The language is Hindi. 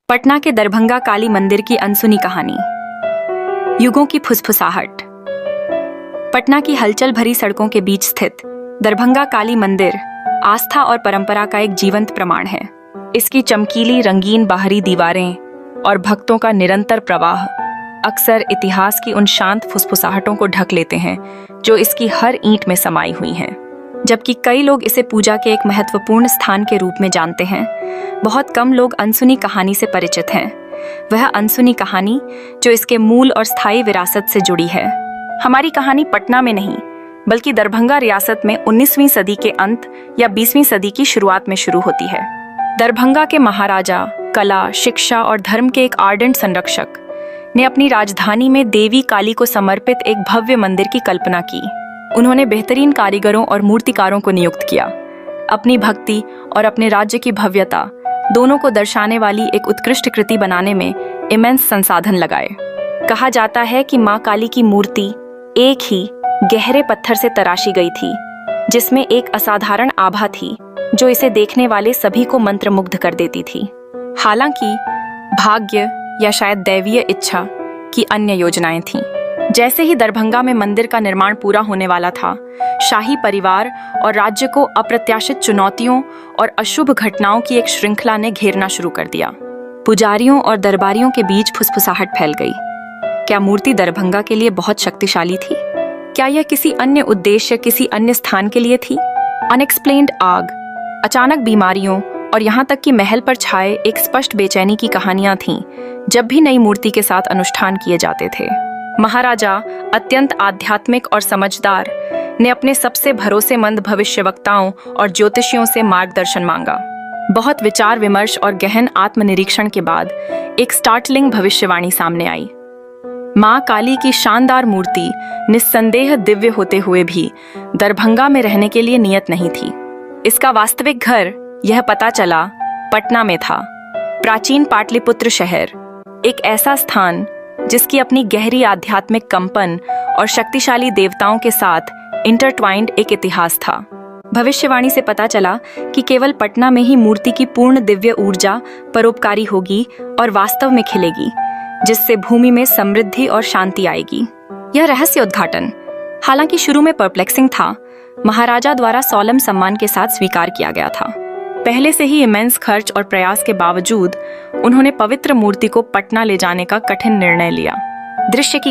पटना के दरभंगा काली मंदिर की अनसुनी कहानी। युगों की फुसफुसाहट। पटना की हलचल भरी सड़कों के बीच स्थित दरभंगा काली मंदिर आस्था और परंपरा का एक जीवंत प्रमाण है। इसकी चमकीली रंगीन बाहरी दीवारें और भक्तों का निरंतर प्रवाह अक्सर इतिहास की उन शांत फुसफुसाहटों को ढक लेते हैं जो इसकी हर ईंट में समाई हुई हैं। जबकि कई लोग इसे पूजा के एक महत्वपूर्ण स्थान के रूप में जानते हैं, बहुत कम लोग अनसुनी कहानी से परिचित हैं। वह अनसुनी कहानी जो इसके मूल और स्थायी विरासत से जुड़ी है। हमारी कहानी पटना में नहीं, बल्कि दरभंगा रियासत में 19वीं सदी के अंत या 20वीं सदी की शुरुआत में शुरू होती है। दरभंगा के महाराजा कला, शिक्षा और धर्म के एक आर्डेंट संरक्षक ने अपनी राजधानी में देवी काली को समर्पित एक भव्य मंदिर की कल्पना की। उन्होंने बेहतरीन कारीगरों और मूर्तिकारों को नियुक्त किया। अपनी भक्ति और अपने राज्य की भव्यता दोनों को दर्शाने वाली एक उत्कृष्ट कृति बनाने में इमेंस संसाधन लगाए। कहा जाता है कि मां काली की मूर्ति एक ही गहरे पत्थर से तराशी गई थी, जिसमें एक असाधारण आभा थी जो इसे देखने वाले सभी को मंत्रमुग्ध कर देती थी। हालांकि भाग्य या शायद दैवीय इच्छा की अन्य योजनाएं थीं। जैसे ही दरभंगा में मंदिर का निर्माण पूरा होने वाला था, शाही परिवार और राज्य को अप्रत्याशित चुनौतियों और अशुभ घटनाओं की एक श्रृंखला ने घेरना शुरू कर दिया। पुजारियों और दरबारियों के बीच फुसफुसाहट फैल गई। क्या मूर्ति दरभंगा के लिए बहुत शक्तिशाली थी? क्या यह किसी अन्य उद्देश्य, किसी अन्य स्थान के लिए थी? अनएक्सप्लेन्ड आग, अचानक बीमारियों और यहाँ तक कि महल पर छाए एक स्पष्ट बेचैनी की कहानियां थीं जब भी नई मूर्ति के साथ अनुष्ठान किए जाते थे। महाराजा, अत्यंत आध्यात्मिक और समझदार, ने अपने सबसे भरोसेमंद भविष्यवक्ताओं और ज्योतिषियों से मार्गदर्शन मांगा। बहुत विचार विमर्श और गहन आत्मनिरीक्षण के बाद एक स्टार्टलिंग भविष्यवाणी सामने आई। मां काली की शानदार मूर्ति निस्संदेह दिव्य होते हुए भी दरभंगा में रहने के लिए नियत नहीं थी। इसका वास्तविक घर, यह पता चला, पटना में था। प्राचीन पाटलिपुत्र शहर, एक ऐसा स्थान जिसकी अपनी गहरी आध्यात्मिक कंपन और शक्तिशाली देवताओं के साथ इंटरट्वाइंड एक इतिहास था। भविष्यवाणी से पता चला कि केवल पटना में ही मूर्ति की पूर्ण दिव्य ऊर्जा परोपकारी होगी और वास्तव में खिलेगी, जिससे भूमि में समृद्धि और शांति आएगी। यह रहस्य उद्घाटन, हालांकि शुरू में परप्लेक्सिंग था, महाराजा द्वारा सोलम सम्मान के साथ स्वीकार किया गया था। पहले से ही इमेंस खर्च और प्रयास के बावजूद उन्होंने पवित्र मूर्ति को पटना ले जाने का कठिन निर्णय लिया। दृश्य की